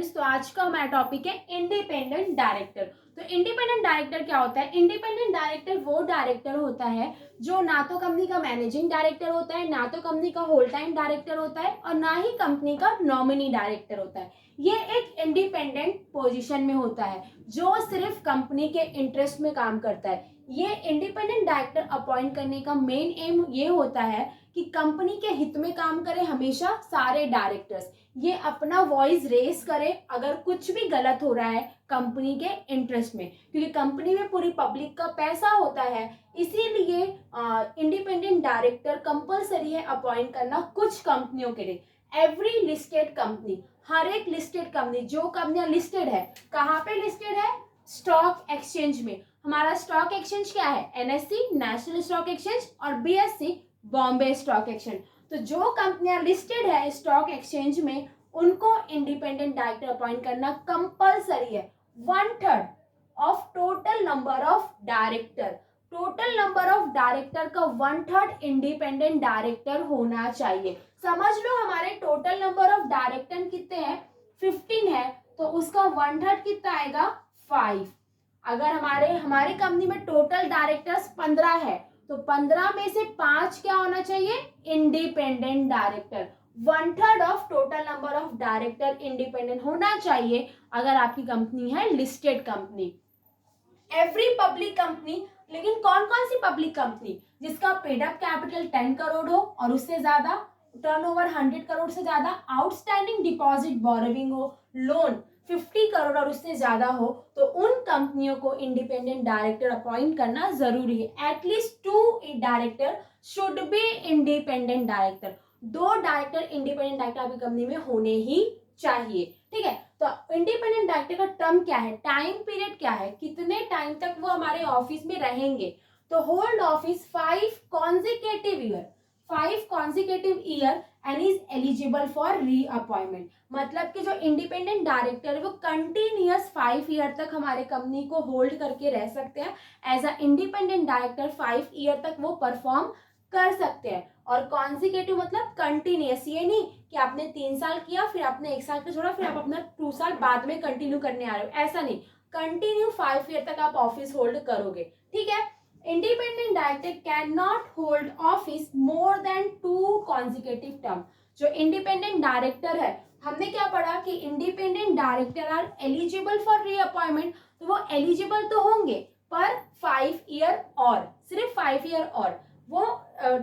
Students, तो आज का हमारा टॉपिक है इंडिपेंडेंट डायरेक्टर। तो इंडिपेंडेंट डायरेक्टर क्या होता है? इंडिपेंडेंट डायरेक्टर वो डायरेक्टर होता है जो ना तो कंपनी का मैनेजिंग डायरेक्टर होता है, ना तो कंपनी का होल टाइम डायरेक्टर होता है, और ना ही कंपनी का नॉमिनी डायरेक्टर होता है। ये एक इंडिपेंडेंट पोजीशन में होता है जो सिर्फ कंपनी के इंटरेस्ट में काम करता है। ये इंडिपेंडेंट डायरेक्टर अपॉइंट करने का मेन एम ये होता है कि कंपनी के हित में काम करे हमेशा सारे डायरेक्टर्स, ये अपना वॉइस रेस करे अगर कुछ भी गलत हो रहा है कंपनी के इंटरेस्ट में, क्योंकि कंपनी में पूरी पब्लिक का पैसा होता है। इसीलिए इंडिपेंडेंट डायरेक्टर कंपलसरी है अपॉइंट करना कुछ कंपनियों के लिए। एवरी लिस्टेड कंपनी, हर एक लिस्टेड कंपनी, जो कंपनियां लिस्टेड है, कहाँ पे लिस्टेड है? स्टॉक एक्सचेंज में। हमारा स्टॉक एक्सचेंज क्या है? एनएससी नेशनल स्टॉक एक्सचेंज और बीएससी बॉम्बे स्टॉक एक्सचेंज। तो जो कंपनियां लिस्टेड है स्टॉक एक्सचेंज में, उनको इंडिपेंडेंट डायरेक्टर अपॉइंट करना कंपलसरी है। 1/3 of total number of director, total number of director का 1/3 इंडिपेंडेंट डायरेक्टर होना चाहिए। समझ लो हमारे टोटल नंबर ऑफ डायरेक्टर कितने हैं? 15 है, तो उसका 1/3 कितना आएगा? 5। अगर हमारे कंपनी में टोटल डायरेक्टर्स 15 है, तो 15 में से 5 क्या होना चाहिए? Independent director. 1/3 of total number of director independent होना चाहिए अगर आपकी कंपनी है listed company. Every public company, लेकिन कौन कौन सी पब्लिक कंपनी? जिसका पेड अप कैपिटल 10 करोड़ हो और उससे ज्यादा, टर्नओवर 100 करोड़ से ज्यादा, आउटस्टैंडिंग डिपॉजिट बोरोविंग हो, लोन 50 करोड़ और उससे ज्यादा हो, तो उन कंपनियों को इंडिपेंडेंट डायरेक्टर अपॉइंट करना जरूरी है। At least 2 director should be independent director. 2 director independent director आपकी कंपनी में होने ही चाहिए। ठीक है, तो इंडिपेंडेंट डायरेक्टर का टर्म क्या है? टाइम पीरियड क्या है? कितने टाइम तक वो हमारे ऑफिस में रहेंगे? तो hold office 5 consecutive year, 5 consecutive year and is eligible for reappointment. मतलब कि जो इंडिपेंडेंट डायरेक्टर है वो कंटिन्यूअस 5 ईयर तक हमारे कंपनी को होल्ड करके रह सकते हैं। As a independent director 5 year तक वो परफॉर्म कर सकते हैं। और कॉन्जिक्यूटिव मतलब कंटिन्यूअस, ये नहीं कि आपने 3 साल किया फिर आपने 1 साल का छोड़ा फिर आप अपना 2 साल बाद में कंटिन्यू करने आ रहे हो, ऐसा नहीं। कंटिन्यू 5 ईयर तक आप ऑफिस होल्ड करोगे। ठीक है, independent director can not hold office more than 2 consecutive term. जो इंडिपेंडेंट डायरेक्टर है, हमने क्या पढ़ा कि independent director are eligible for reappointment, तो वो एलिजिबल तो होंगे पर 5 ईयर और, सिर्फ 5 ईयर और, वो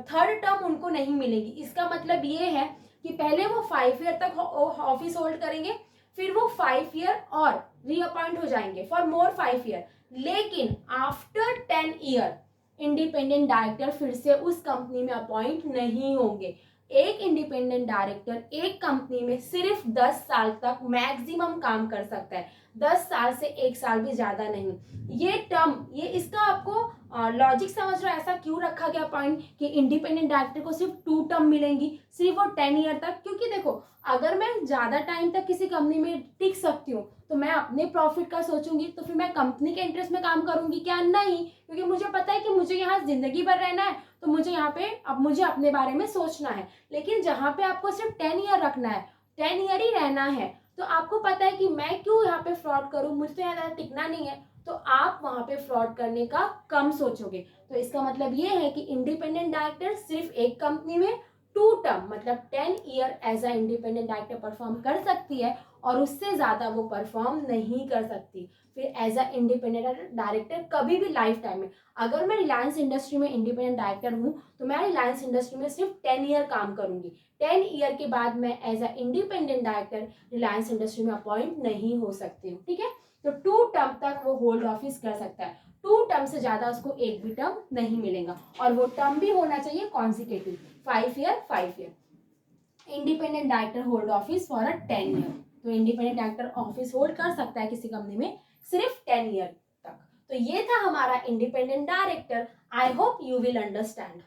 थर्ड टर्म उनको नहीं मिलेगी। इसका मतलब ये है कि पहले वो 5 ईयर तक ऑफिस होल्ड करेंगे, फिर वो 5 ईयर और रीअपॉइंट हो जाएंगे फॉर मोर 5 ईयर। लेकिन आफ्टर 10 ईयर इंडिपेंडेंट डायरेक्टर फिर से उस कंपनी में अपॉइंट नहीं होंगे। एक इंडिपेंडेंट डायरेक्टर एक कंपनी में सिर्फ 10 साल तक मैक्सिमम काम कर सकता है, 10 साल से 1 साल भी ज्यादा नहीं। ये टर्म, ये इसका आपको लॉजिक समझ रहा है ऐसा क्यों रखा गया पॉइंट कि इंडिपेंडेंट डायरेक्टर को सिर्फ 2 टर्म मिलेंगी, सिर्फ वो 10 ईयर तक? क्योंकि देखो, अगर मैं ज्यादा टाइम तक किसी कंपनी में टिक सकती हूँ तो मैं अपने प्रॉफिट का सोचूंगी, तो फिर मैं कंपनी के इंटरेस्ट में काम करूंगी क्या? नहीं, क्योंकि मुझे पता है कि मुझे यहाँ जिंदगी भर रहना है, तो मुझे यहाँ पे अब मुझे अपने बारे में सोचना है। लेकिन जहाँ पे आपको सिर्फ 10 ईयर रखना है, 10 ईयर ही रहना है, तो आपको पता है कि मैं क्यों यहाँ पे फ्रॉड करूँ, मुझे तो यहाँ ज्यादा टिकना नहीं है, तो आप वहां पे फ्रॉड करने का कम सोचोगे। तो इसका मतलब ये है कि इंडिपेंडेंट डायरेक्टर सिर्फ एक कंपनी में 2 टर्म मतलब 10 year as a independent director perform कर सकती है, और उससे ज्यादा वो परफॉर्म नहीं कर सकती फिर एज अ इंडिपेंडेंट डायरेक्टर कभी भी लाइफ टाइम में। अगर मैं रिलायंस इंडस्ट्री में इंडिपेंडेंट डायरेक्टर हूँ तो मैं रिलायंस इंडस्ट्री में सिर्फ 10 ईयर काम करूंगी। 10 ईयर के बाद मैं as a independent director Reliance industry में अपॉइंट नहीं हो सकती हूँ। ठीक है, तो 2 टर्म तक वो होल्ड ऑफिस कर सकता है, 2 टर्म से ज्यादा उसको एक भी टर्म नहीं मिलेगा, और वो टर्म भी होना चाहिए consecutive 5 year 5 year. Independent director hold office for a 10 year. तो इंडिपेंडेंट डायरेक्टर ऑफिस होल्ड कर सकता है किसी कंपनी में सिर्फ 10 ईयर तक। तो ये था हमारा independent director. I hope you will understand.